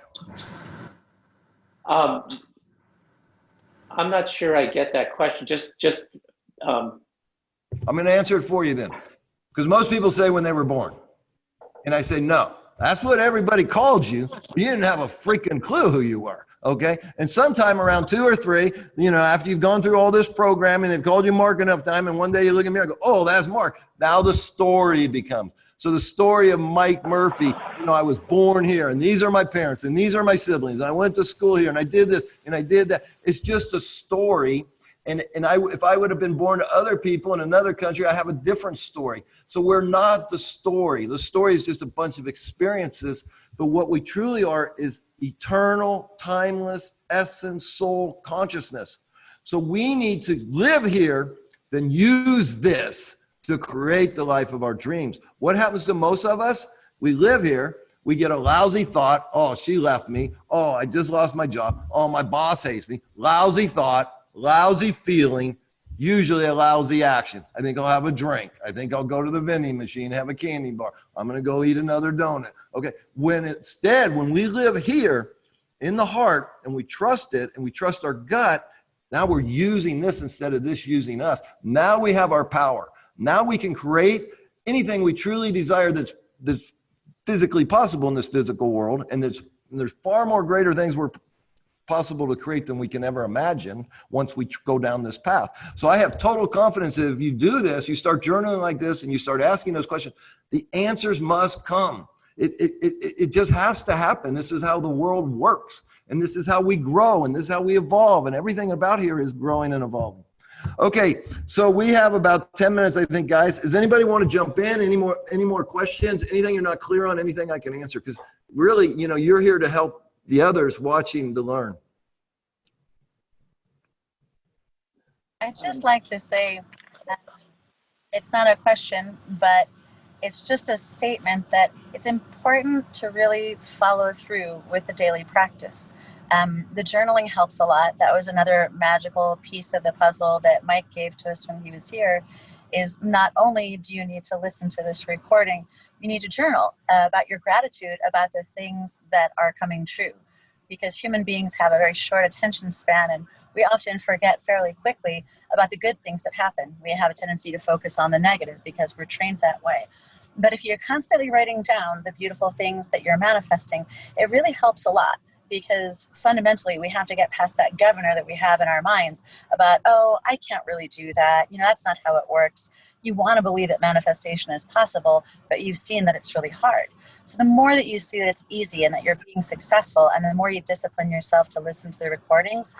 I'm not sure I get that question. I'm going to answer it for you then. Because most people say when they were born. And I say, no, that's what everybody called you. You didn't have a freaking clue who you were. Okay. And sometime around 2 or 3, you know, after you've gone through all this programming, they've called you Mark enough time. And one day you look at me and go, oh, that's Mark. Now the story becomes. So the story of Mike Murphy, you know, I was born here and these are my parents and these are my siblings. And I went to school here and I did this and I did that. It's just a story. And if I would have been born to other people in another country, I have a different story. So we're not the story. The story is just a bunch of experiences. But what we truly are is eternal, timeless, essence, soul, consciousness. So we need to live here, then use this to create the life of our dreams. What happens to most of us? We live here. We get a lousy thought. Oh, she left me. Oh, I just lost my job. Oh, my boss hates me. Lousy thought. Lousy feeling, usually a lousy action. I think I'll have a drink. I think I'll go to the vending machine, have a candy bar. I'm going to go eat another donut. Okay. When instead, when we live here in the heart and we trust it and we trust our gut, now we're using this instead of this using us. Now we have our power. Now we can create anything we truly desire that's physically possible in this physical world. And there's far more greater things we're possible to create than we can ever imagine once we go down this path. So I have total confidence that if you do this, you start journaling like this and you start asking those questions, the answers must come. It just has to happen. This is how the world works. And this is how we grow. And this is how we evolve. And everything about here is growing and evolving. Okay, so we have about 10 minutes, I think, guys. Does anybody want to jump in? Any more questions? Anything you're not clear on? Anything I can answer? Because really, you know, you're here to help the others watching to learn. I'd just like to say that it's not a question, but it's just a statement that it's important to really follow through with the daily practice. The journaling helps a lot. That was another magical piece of the puzzle that Mike gave to us when he was here, is not only do you need to listen to this recording, you need to journal about your gratitude about the things that are coming true. Because human beings have a very short attention span and we often forget fairly quickly about the good things that happen. We have a tendency to focus on the negative because we're trained that way. But if you're constantly writing down the beautiful things that you're manifesting, it really helps a lot. Because fundamentally, we have to get past that governor that we have in our minds about, oh, I can't really do that. You know, that's not how it works. you want to believe that manifestation is possible, but you've seen that it's really hard. So the more that you see that it's easy and that you're being successful, and the more you discipline yourself to listen to the recordings,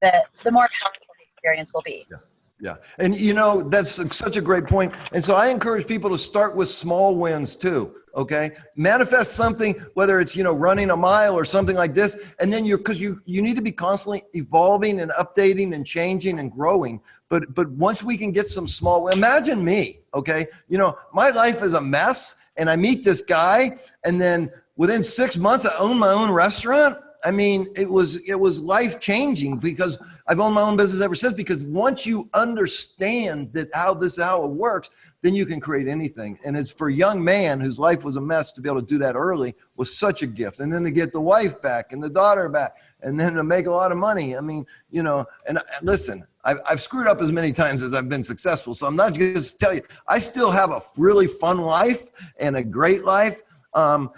the more powerful the experience will be. Yeah. Yeah. And you know, that's such a great point. And so I encourage people to start with small wins too. Okay. Manifest something, whether it's, you know, running a mile or something like this. And then because you need to be constantly evolving and updating and changing and growing. But once we can get some small, imagine me. Okay. You know, my life is a mess and I meet this guy and then within 6 months I own my own restaurant. I mean, it was life-changing because I've owned my own business ever since, because once you understand that how it works, then you can create anything. And it's for a young man whose life was a mess to be able to do that early was such a gift. And then to get the wife back and the daughter back and then to make a lot of money. I mean, you know, and listen, I've screwed up as many times as I've been successful. So I'm not just tell you, I still have a really fun life and a great life. But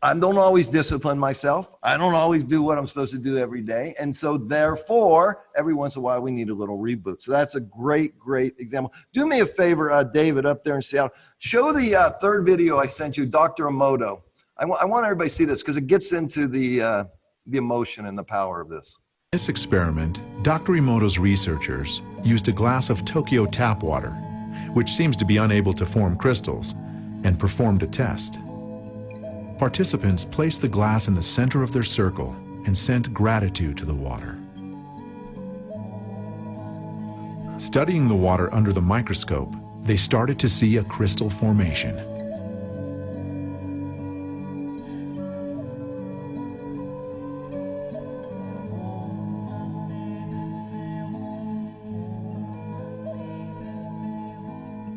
I don't always discipline myself. I don't always do what I'm supposed to do every day. And so therefore, every once in a while, we need a little reboot. So that's a great, great example. Do me a favor, David, up there in Seattle. Show the third video I sent you, Dr. Emoto. I want everybody to see this because it gets into the emotion and the power of this. In this experiment, Dr. Emoto's researchers used a glass of Tokyo tap water, which seems to be unable to form crystals, and performed a test. Participants placed the glass in the center of their circle and sent gratitude to the water. Studying the water under the microscope, they started to see a crystal formation.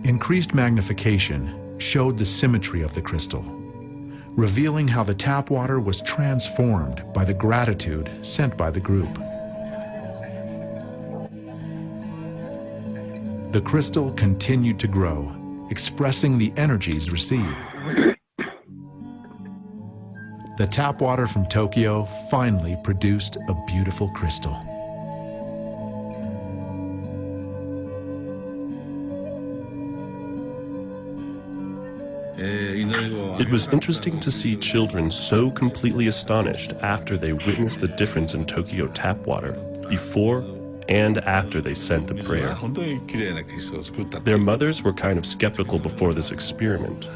Increased magnification showed the symmetry of the crystal, revealing how the tap water was transformed by the gratitude sent by the group. The crystal continued to grow, expressing the energies received. The tap water from Tokyo finally produced a beautiful crystal. It was interesting to see children so completely astonished after they witnessed the difference in Tokyo tap water, before and after they sent the prayer. Their mothers were kind of skeptical before this experiment.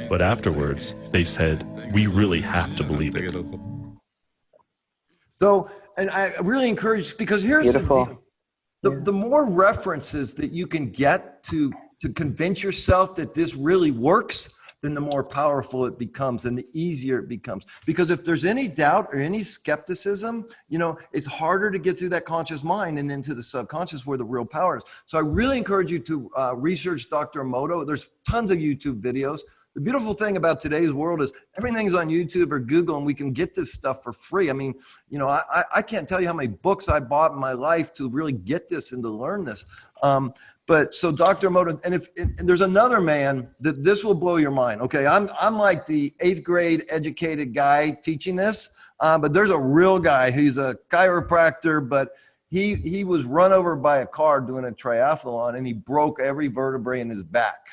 But afterwards, they said, "We really have to believe it." So, and I really encourage, because here's Beautiful. the more references that you can get to convince yourself that this really works, then the more powerful it becomes and the easier it becomes. Because if there's any doubt or any skepticism, you know, it's harder to get through that conscious mind and into the subconscious where the real power is. So I really encourage you to research Dr. Emoto. There's tons of YouTube videos. The beautiful thing about today's world is everything's on YouTube or Google, and we can get this stuff for free. I mean, you know, I can't tell you how many books I bought in my life to really get this and to learn this. But so Dr. Emoto, and there's another man that this will blow your mind. Okay, I'm like the 8th grade educated guy teaching this, but there's a real guy. He's a chiropractor, but he was run over by a car doing a triathlon, and he broke every vertebrae in his back.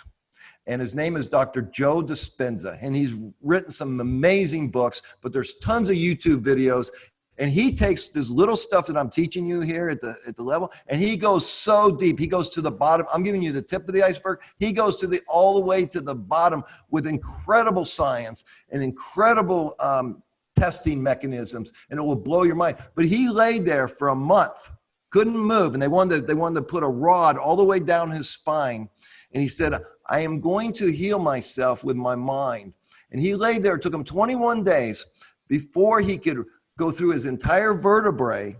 And his name is Dr. Joe Dispenza, and he's written some amazing books, but there's tons of YouTube videos. And he takes this little stuff that I'm teaching you here at the level, and he goes so deep. He goes to the bottom. I'm giving you the tip of the iceberg. He goes to all the way to the bottom with incredible science and incredible testing mechanisms, and it will blow your mind. But he laid there for a month, couldn't move, and they wanted to put a rod all the way down his spine. And he said, "I am going to heal myself with my mind." And he laid there. It took him 21 days before he could go through his entire vertebrae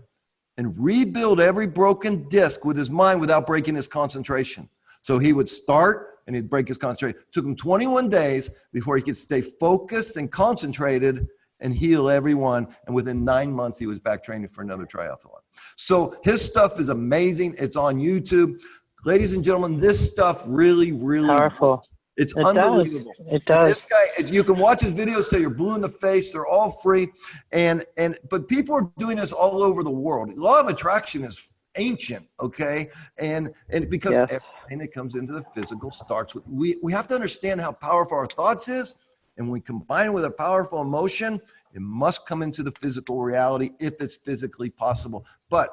and rebuild every broken disc with his mind without breaking his concentration. So he would start and he'd break his concentration. It took him 21 days before he could stay focused and concentrated and heal everyone. And within 9 months, he was back training for another triathlon. So his stuff is amazing. It's on YouTube. Ladies and gentlemen, this stuff really, really Powerful. works. It's It unbelievable. does. It does. This guy, you can watch his videos till you're blue in the face. They're all free. But people are doing this all over the world. Law of attraction is ancient, okay? And because Yes. everything that comes into the physical starts with, we have to understand how powerful our thoughts is. And when we combine it with a powerful emotion, it must come into the physical reality if it's physically possible. But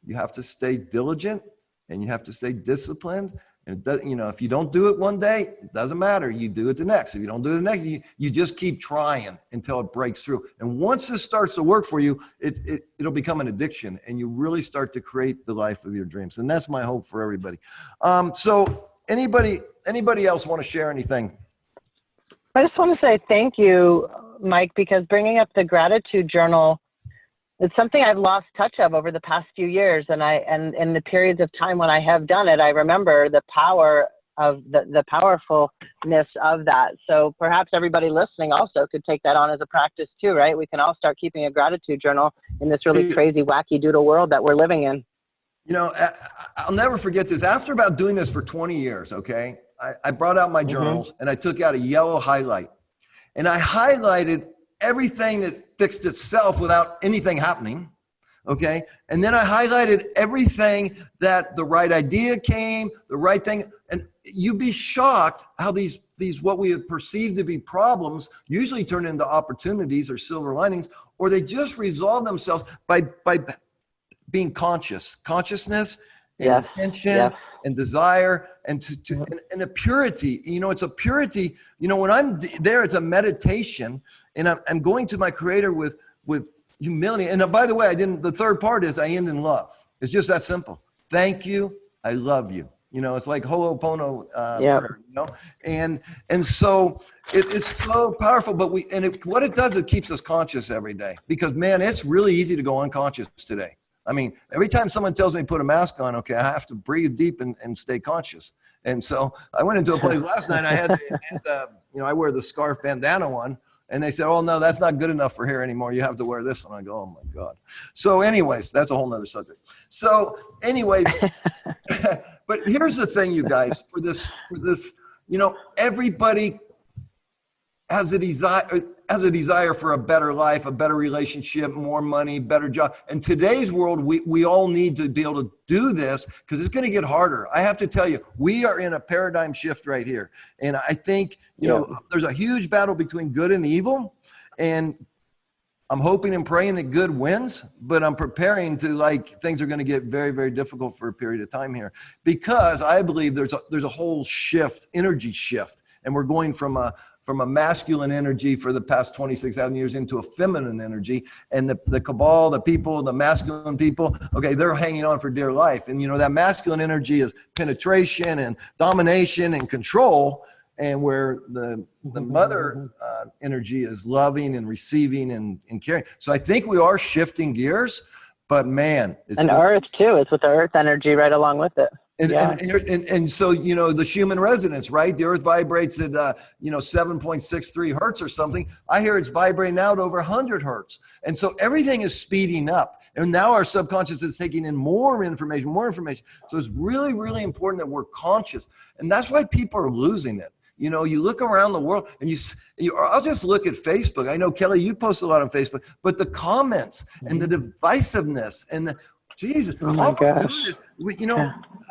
you have to stay diligent and you have to stay disciplined. And it does, you know, if you don't do it one day, it doesn't matter. You do it the next. If you don't do it the next, you just keep trying until it breaks through. And once this starts to work for you, it'll become an addiction, and you really start to create the life of your dreams. And that's my hope for everybody. So anybody else want to share anything? I just want to say thank you, Mike, because bringing up the gratitude journal, it's something I've lost touch of over the past few years. And in the periods of time when I have done it, I remember the power of the powerfulness of that. So perhaps everybody listening also could take that on as a practice too, right? We can all start keeping a gratitude journal in this really crazy, wacky doodle world that we're living in. You know, I'll never forget this. After about doing this for 20 years, okay, I brought out my journals and I took out a yellow highlight and I highlighted everything that fixed itself without anything happening. Okay. And then I highlighted everything that the right idea came, the right thing. And you'd be shocked how these what we have perceived to be problems usually turn into opportunities or silver linings, or they just resolve themselves by being consciousness and attention and desire and and a purity. You know, it's a purity. You know, when I'm there, it's a meditation, and I'm going to my Creator with humility. And by the way, the third part is I end in love. It's just that simple. Thank you. I love you. You know, it's like Ho'oponopono prayer, you know, and so it's so powerful. But what it does, it keeps us conscious every day, because man, it's really easy to go unconscious today. I mean, every time someone tells me to put a mask on, okay, I have to breathe deep and stay conscious. And so I went into a place last night. I had I wear the scarf bandana one. And they said, oh, no, that's not good enough for here anymore. You have to wear this one. I go, oh, my God. So anyways, that's a whole nother subject. So anyways, but here's the thing, you guys, for this, you know, everybody has a desire for a better life, a better relationship, more money, better job. In today's world, we all need to be able to do this, because it's going to get harder. I have to tell you, we are in a paradigm shift right here. And I think, you know, there's a huge battle between good and evil. And I'm hoping and praying that good wins, but I'm preparing to things are going to get very, very difficult for a period of time here, because I believe there's a whole shift, energy shift. And we're going from a masculine energy for the past 26,000 years into a feminine energy. And the cabal, the people, the masculine people, okay, they're hanging on for dear life. And, you know, that masculine energy is penetration and domination and control. And where the mother energy is loving and receiving and caring. So I think we are shifting gears, but man. And earth too, it's with the earth energy right along with it. And so, you know, the Schumann resonance, right? The earth vibrates at, 7.63 hertz or something. I hear it's vibrating out over 100 hertz. And so everything is speeding up. And now our subconscious is taking in more information. So it's really, really important that we're conscious. And that's why people are losing it. You know, you look around the world and I'll just look at Facebook. I know, Kelly, you post a lot on Facebook, but the comments and the divisiveness and Jesus, oh my gosh.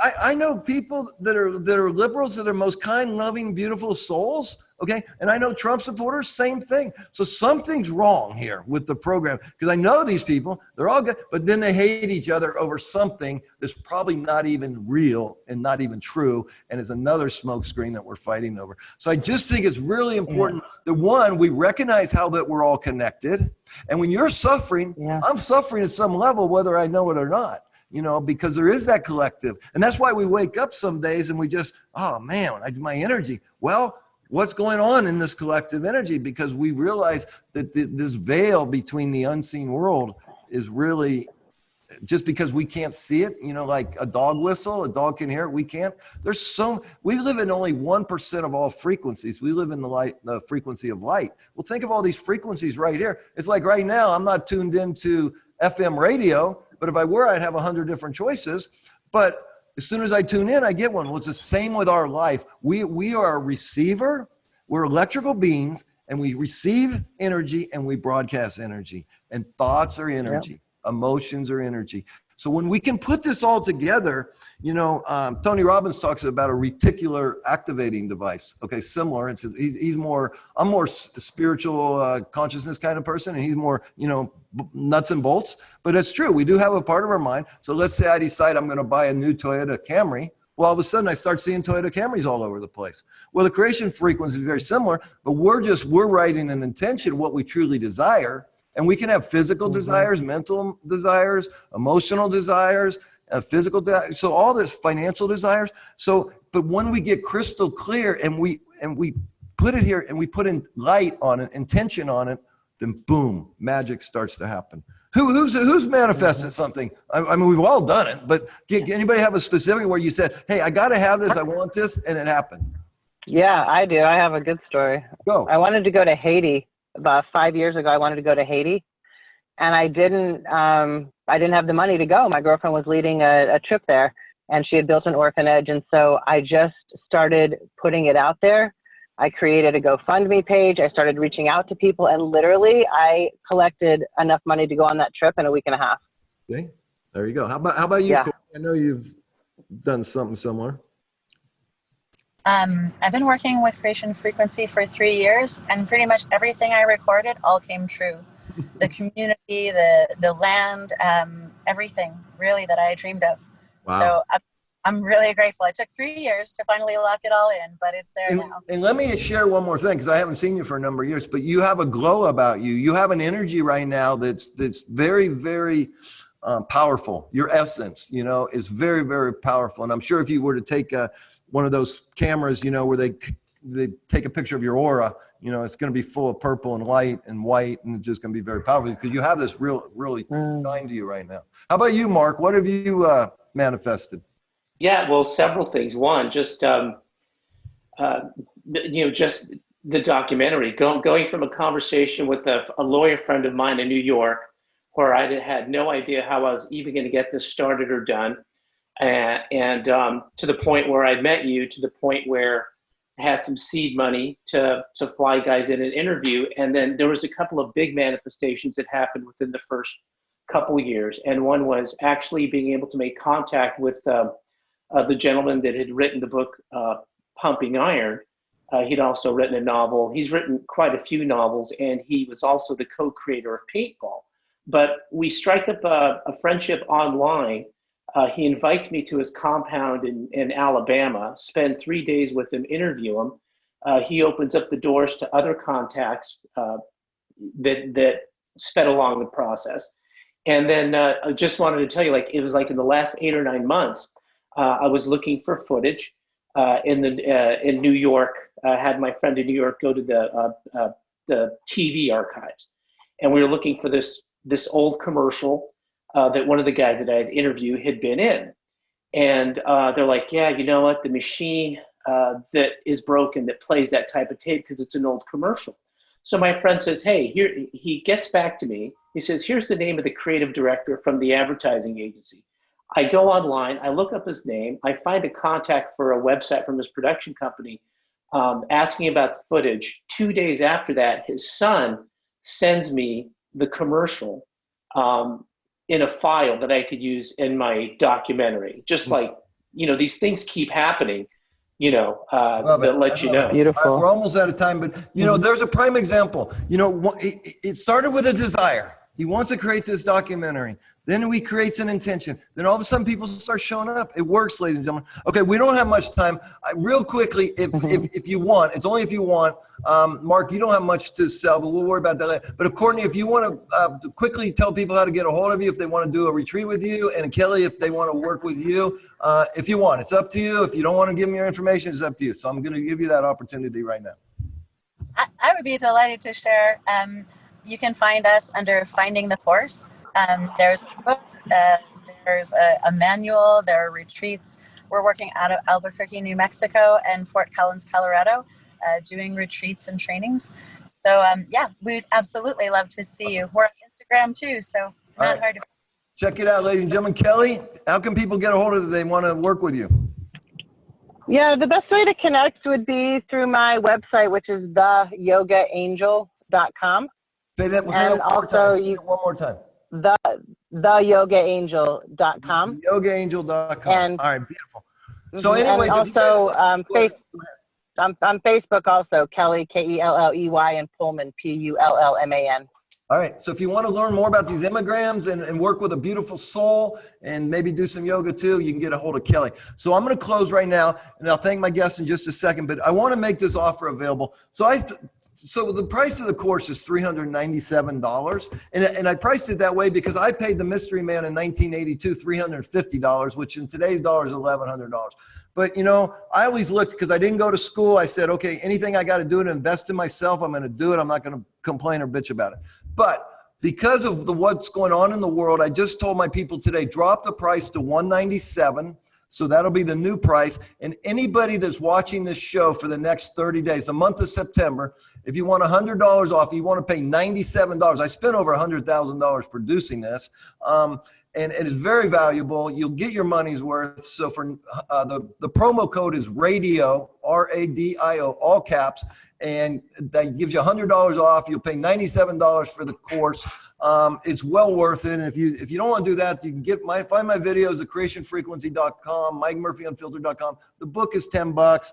I know people that are liberals, that are most kind, loving, beautiful souls. Okay. And I know Trump supporters, same thing. So something's wrong here with the program, because I know these people, they're all good, but then they hate each other over something that's probably not even real and not even true. And it's another smoke screen that we're fighting over. So I just think it's really important that, one, we recognize how that we're all connected. And when you're suffering, I'm suffering at some level, whether I know it or not. You know, because there is that collective. And that's why we wake up some days and we just, oh man, my energy. Well, what's going on in this collective energy? Because we realize that this veil between the unseen world is really, just because we can't see it, you know, like a dog whistle, a dog can hear it, we can't. We live in only 1% of all frequencies. We live in the frequency of light. Well, think of all these frequencies right here. It's like right now, I'm not tuned into FM radio, but if I were, I'd have 100 different choices. But as soon as I tune in, I get one. Well, it's the same with our life. We are a receiver. We're electrical beings, and we receive energy and we broadcast energy. And thoughts are energy. Emotions are energy. So when we can put this all together, Tony Robbins talks about a reticular activating device. Okay, similar. He's more, I'm more spiritual consciousness kind of person, and he's more, nuts and bolts. But it's true. We do have a part of our mind. So let's say I decide I'm going to buy a new Toyota Camry. Well, all of a sudden I start seeing Toyota Camrys all over the place. Well, the creation frequency is very similar, but we're writing an intention, what we truly desire. And we can have physical desires, mental desires, emotional desires, physical desires, so all this financial desires. So, but when we get crystal clear and we put it here and we put in light on it, intention on it, then boom, magic starts to happen. Who's manifested something? I mean, we've all done it, but anybody have a specific where you said, hey, I got to have this, I want this, and it happened? Yeah, I do. I have a good story. Go. I wanted to go to Haiti. About 5 years ago, I wanted to go to Haiti, and I didn't have the money to go. My girlfriend was leading a trip there, and she had built an orphanage. And so I just started putting it out there. I created a GoFundMe page. I started reaching out to people, and literally I collected enough money to go on that trip in a week and a half. Okay, there you go. How about you? Yeah. Corey? I know you've done something similar. I've been working with Creation Frequency for 3 years, and pretty much everything I recorded all came true. The community, the land, everything really that I dreamed of. Wow. So I'm really grateful. It took 3 years to finally lock it all in, but it's there now. And let me share one more thing, because I haven't seen you for a number of years, but you have a glow about you. You have an energy right now that's very, very powerful. Your essence, is very, very powerful. And I'm sure if you were to take one of those cameras, where they take a picture of your aura, it's going to be full of purple and light and white, and it's just going to be very powerful because you have this really shine to you right now. How about you, Mark? What have you manifested? Yeah, well, several things. One, just just the documentary. Going from a conversation with a lawyer friend of mine in New York, where I had no idea how I was even going to get this started or done. And to the point where I met you, to the point where I had some seed money to fly guys in an interview. And then there was a couple of big manifestations that happened within the first couple of years. And one was actually being able to make contact with the gentleman that had written the book, Pumping Iron. He'd also written a novel. He's written quite a few novels, and he was also the co-creator of Paintball. But we strike up a friendship online. He invites me to his compound in Alabama, spend 3 days with him, interview him. He opens up the doors to other contacts that sped along the process. And then I just wanted to tell you, it was in the last 8 or 9 months, I was looking for footage in New York. I had my friend in New York go to the TV archives, and we were looking for this old commercial that one of the guys that I had interviewed had been in. And they're like, yeah, you know what? The machine that is broken that plays that type of tape because it's an old commercial. So my friend says, hey, here, he gets back to me. He says, here's the name of the creative director from the advertising agency. I go online, I look up his name, I find a contact for a website from his production company asking about the footage. 2 days after that, his son sends me the commercial in a file that I could use in my documentary. Just these things keep happening, that let you know. Beautiful. We're almost out of time, but there's a prime example. It started with a desire. He wants to create this documentary. Then he creates an intention. Then all of a sudden people start showing up. It works, ladies and gentlemen. Okay, we don't have much time. Real quickly, if you want, it's only if you want. Mark, you don't have much to sell, but we'll worry about that later. But Courtney, if you want to quickly tell people how to get a hold of you, if they want to do a retreat with you, and Kelly, if they want to work with you, if you want, it's up to you. If you don't want to give me your information, it's up to you. So I'm going to give you that opportunity right now. I would be delighted to share. You can find us under Finding the Force. There's a book, there's a manual, there are retreats. We're working out of Albuquerque, New Mexico, and Fort Collins, Colorado, doing retreats and trainings. So we'd absolutely love to see you. We're on Instagram too, so not hard to. Check it out, ladies and gentlemen. Kelly, how can people get a hold of you if they want to work with you? Yeah, the best way to connect would be through my website, which is theyogaangel.com. Say that one more time. the theyogaangel.com. Yogaangel.com. And- All right, beautiful. So anyways, and if you also guys- go ahead. I'm on Facebook also, Kelly, Kelley, and Pullman, Pullman. All right. So if you want to learn more about these immigrams and work with a beautiful soul and maybe do some yoga too, you can get a hold of Kelly. So I'm going to close right now, and I'll thank my guests in just a second, but I want to make this offer available. So the price of the course is $397. And I priced it that way because I paid the Mystery Man in 1982 $350, which in today's dollars is $1,100. But, you know, I always looked, because I didn't go to school. I said, okay, anything I got to do to invest in myself, I'm going to do it. I'm not going to complain or bitch about it. But because of what's going on in the world, I just told my people today, drop the price to $197. So that'll be the new price. And anybody that's watching this show for the next 30 days, the month of September, if you want $100 off, you want to pay $97. I spent over $100,000 producing this. And it is very valuable. You'll get your money's worth. So for the promo code is RADIO, RADIO, all caps, and that gives you $100 off. You'll pay $97 for the course. It's well worth it. And if you don't want to do that, you can find my videos at creationfrequency.com, MikeMurphyUnfiltered.com. The book is $10.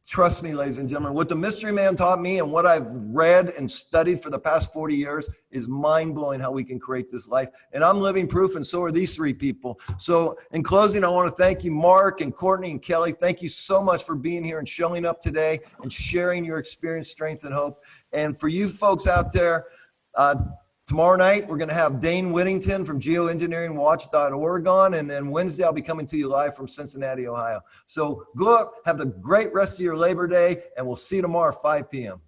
Trust me, ladies and gentlemen, what the Mystery Man taught me and what I've read and studied for the past 40 years is mind-blowing how we can create this life. And I'm living proof, and so are these three people. So in closing, I want to thank you, Mark and Courtney and Kelly. Thank you so much for being here and showing up today and sharing your experience, strength, and hope. And for you folks out there, tomorrow night, we're going to have Dane Whittington from geoengineeringwatch.org on, and then Wednesday, I'll be coming to you live from Cincinnati, Ohio. So go up, have the great rest of your Labor Day, and we'll see you tomorrow at 5 p.m.